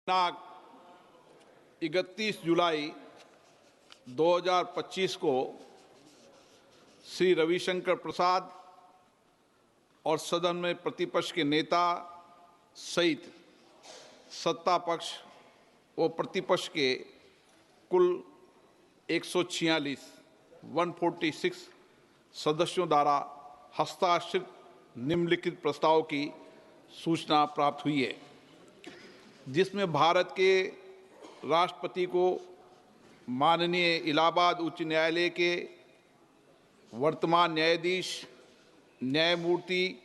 दिनांक 31 जुलाई 2025 को श्री रविशंकर प्रसाद और सदन में प्रतिपक्ष के नेता सहित सत्ता पक्ष व प्रतिपक्ष के कुल 146 सदस्यों द्वारा हस्ताक्षरित निम्नलिखित प्रस्ताव की सूचना प्राप्त हुई है, जिसमें भारत के राष्ट्रपति को माननीय इलाहाबाद उच्च न्यायालय के वर्तमान न्यायाधीश न्यायमूर्ति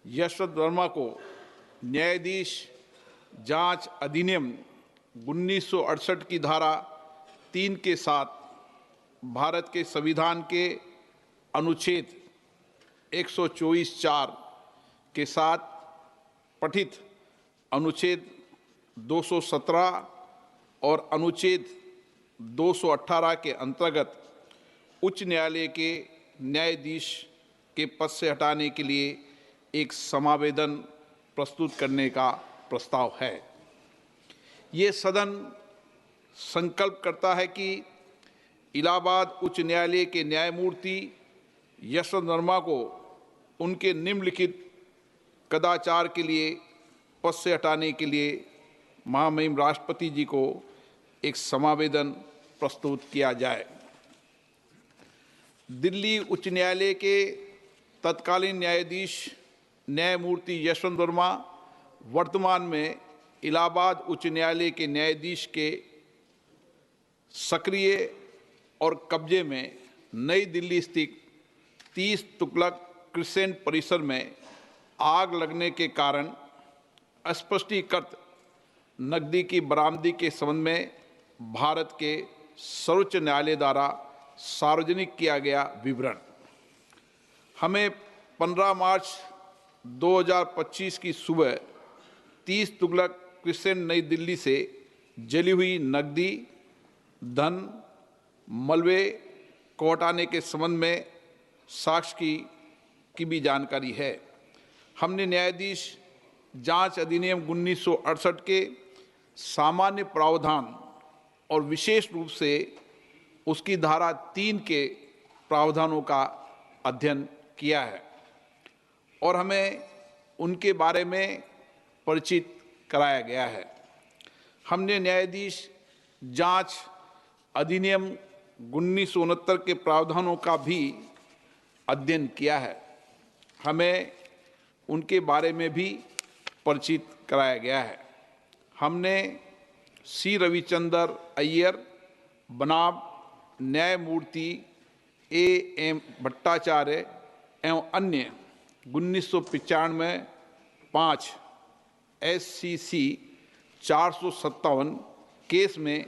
यशवंत वर्मा को न्यायाधीश जांच अधिनियम 1968 की धारा 3 के साथ भारत के संविधान के अनुच्छेद 124(4) के साथ पठित अनुच्छेद 217 और अनुच्छेद 218 के अंतर्गत उच्च न्यायालय के न्यायाधीश के पद से हटाने के लिए एक समावेदन प्रस्तुत करने का प्रस्ताव है। ये सदन संकल्प करता है कि इलाहाबाद उच्च न्यायालय के न्यायमूर्ति यशवंत वर्मा को उनके निम्नलिखित कदाचार के लिए पद से हटाने के लिए महामहिम राष्ट्रपति जी को एक समावेदन प्रस्तुत किया जाए। दिल्ली उच्च न्यायालय के तत्कालीन न्यायाधीश न्यायमूर्ति यशवंत वर्मा वर्तमान में इलाहाबाद उच्च न्यायालय के न्यायाधीश के सक्रिय और कब्जे में नई दिल्ली स्थित 30 तुगलक क्रिसेंट परिसर में आग लगने के कारण अस्पष्टीकृत नकदी की बरामदगी के संबंध में भारत के सर्वोच्च न्यायालय द्वारा सार्वजनिक किया गया विवरण हमें 15 मार्च 2025 की सुबह 30 तुगलक क्रिसेंट नई दिल्ली से जली हुई नकदी धन मलबे को हटाने के संबंध में साक्ष्य की भी जानकारी है। हमने न्यायाधीश जांच अधिनियम 1968 के सामान्य प्रावधान और विशेष रूप से उसकी धारा 3 के प्रावधानों का अध्ययन किया है और हमें उनके बारे में परिचित कराया गया है। हमने न्यायाधीश जांच अधिनियम 1969 के प्रावधानों का भी अध्ययन किया है। हमें उनके बारे में भी परिचित कराया गया है। हमने सी रविचंद्र अय्यर बनाम न्यायमूर्ति A.M. भट्टाचार्य एवं अन्य 1995 5 SCC 457 केस में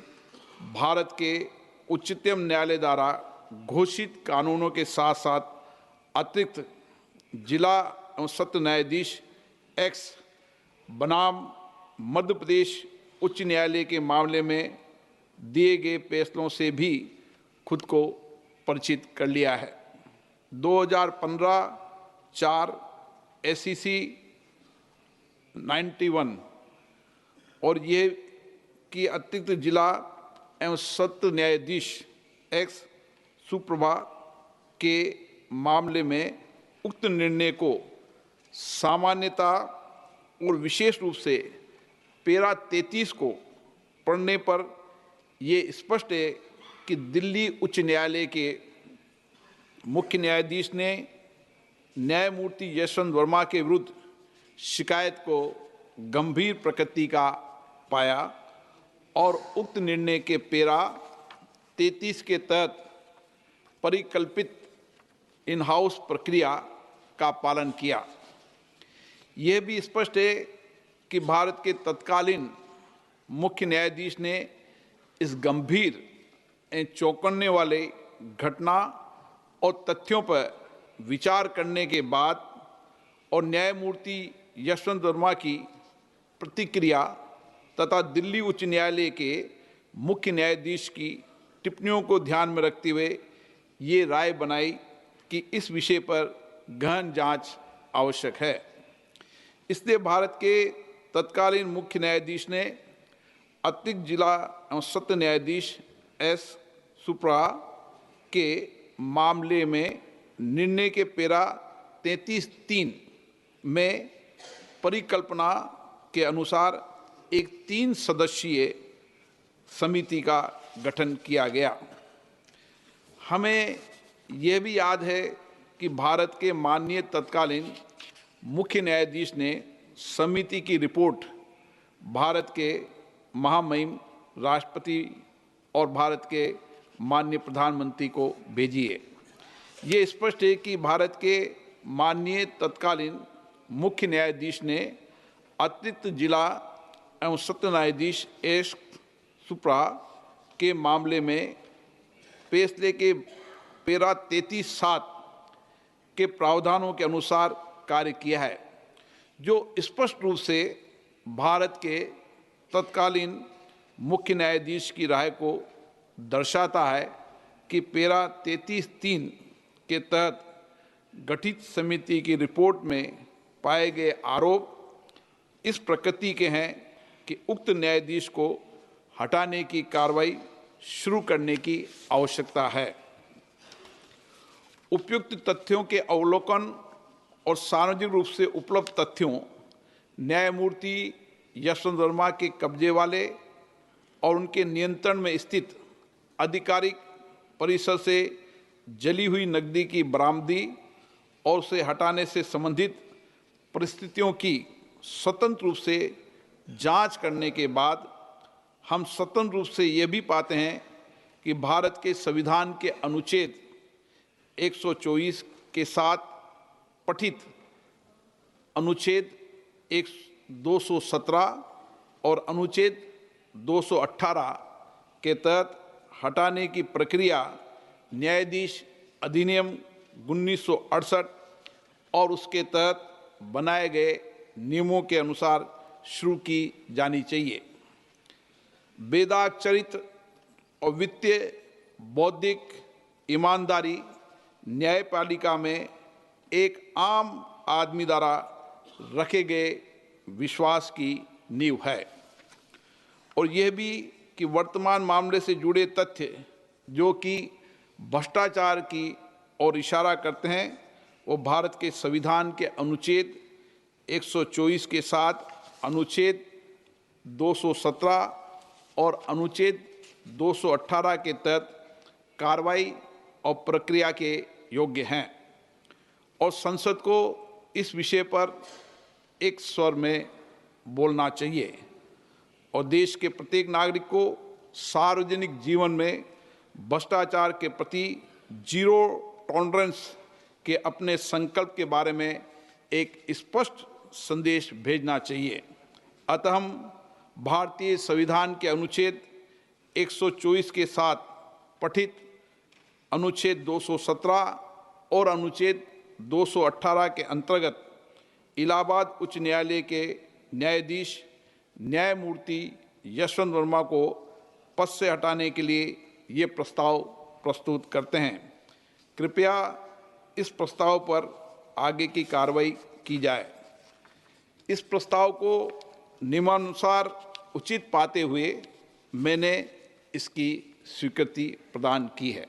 भारत के उच्चतम न्यायालय द्वारा घोषित कानूनों के साथ साथ अतिरिक्त जिला एवं सत्र न्यायाधीश X बनाम मध्य प्रदेश उच्च न्यायालय के मामले में दिए गए फैसलों से भी खुद को परिचित कर लिया है। 2015 4 SCC 91 और ये कि अतिरिक्त जिला एवं सत्र न्यायाधीश X सुप्रभा के मामले में उक्त निर्णय को सामान्यता और विशेष रूप से पैरा 33 को पढ़ने पर ये स्पष्ट है कि दिल्ली उच्च न्यायालय के मुख्य न्यायाधीश ने न्यायमूर्ति यशवंत वर्मा के विरुद्ध शिकायत को गंभीर प्रकृति का पाया और उक्त निर्णय के पैरा 33 के तहत परिकल्पित इन हाउस प्रक्रिया का पालन किया। यह भी स्पष्ट है कि भारत के तत्कालीन मुख्य न्यायाधीश ने इस गंभीर एवं चौंकाने वाले घटना और तथ्यों पर विचार करने के बाद और न्यायमूर्ति यशवंत वर्मा की प्रतिक्रिया तथा दिल्ली उच्च न्यायालय के मुख्य न्यायाधीश की टिप्पणियों को ध्यान में रखते हुए ये राय बनाई कि इस विषय पर गहन जांच आवश्यक है। इसलिए भारत के तत्कालीन मुख्य न्यायाधीश ने अतिरिक्त जिला एवं सत्र न्यायाधीश एस सुप्रा के मामले में निर्णय के पेरा 33(3) में परिकल्पना के अनुसार एक 3 सदस्यीय समिति का गठन किया गया। हमें यह भी याद है कि भारत के माननीय तत्कालीन मुख्य न्यायाधीश ने समिति की रिपोर्ट भारत के महामहिम राष्ट्रपति और भारत के माननीय प्रधानमंत्री को भेजी है। ये स्पष्ट है कि भारत के माननीय तत्कालीन मुख्य न्यायाधीश ने अतिरिक्त जिला एवं सत्र न्यायाधीश एस सुप्रा के मामले में फैसले के पेरा 33(7) के प्रावधानों के अनुसार कार्य किया है, जो स्पष्ट रूप से भारत के तत्कालीन मुख्य न्यायाधीश की राय को दर्शाता है कि पेरा 33(3) के तहत गठित समिति की रिपोर्ट में पाए गए आरोप इस प्रकृति के हैं कि उक्त न्यायाधीश को हटाने की कार्रवाई शुरू करने की आवश्यकता है। उपयुक्त तथ्यों के अवलोकन और सार्वजनिक रूप से उपलब्ध तथ्यों, न्यायमूर्ति यशवंत वर्मा के कब्जे वाले और उनके नियंत्रण में स्थित आधिकारिक परिसर से जली हुई नकदी की बरामदी और उसे हटाने से संबंधित परिस्थितियों की स्वतंत्र रूप से जांच करने के बाद हम स्वतंत्र रूप से ये भी पाते हैं कि भारत के संविधान के अनुच्छेद 124 के साथ पठित अनुच्छेद 217 और अनुच्छेद 218 के तहत हटाने की प्रक्रिया न्यायाधीश अधिनियम 1968 और उसके तहत बनाए गए नियमों के अनुसार शुरू की जानी चाहिए। वेदाक चरित्र और वित्तीय बौद्धिक ईमानदारी न्यायपालिका में एक आम आदमी द्वारा रखे गए विश्वास की नींव है, और यह भी कि वर्तमान मामले से जुड़े तथ्य जो कि भ्रष्टाचार की ओर इशारा करते हैं, वो भारत के संविधान के अनुच्छेद 124 के साथ अनुच्छेद 217 और अनुच्छेद 218 के तहत कार्रवाई और प्रक्रिया के योग्य हैं, और संसद को इस विषय पर एक स्वर में बोलना चाहिए और देश के प्रत्येक नागरिक को सार्वजनिक जीवन में भ्रष्टाचार के प्रति जीरो टॉलरेंस के अपने संकल्प के बारे में एक स्पष्ट संदेश भेजना चाहिए। अतः हम भारतीय संविधान के अनुच्छेद 124 के साथ पठित अनुच्छेद 217 और अनुच्छेद 218 के अंतर्गत इलाहाबाद उच्च न्यायालय के न्यायाधीश न्यायमूर्ति यशवंत वर्मा को पद से हटाने के लिए ये प्रस्ताव प्रस्तुत करते हैं। कृपया इस प्रस्ताव पर आगे की कार्रवाई की जाए। इस प्रस्ताव को नियमानुसार उचित पाते हुए मैंने इसकी स्वीकृति प्रदान की है।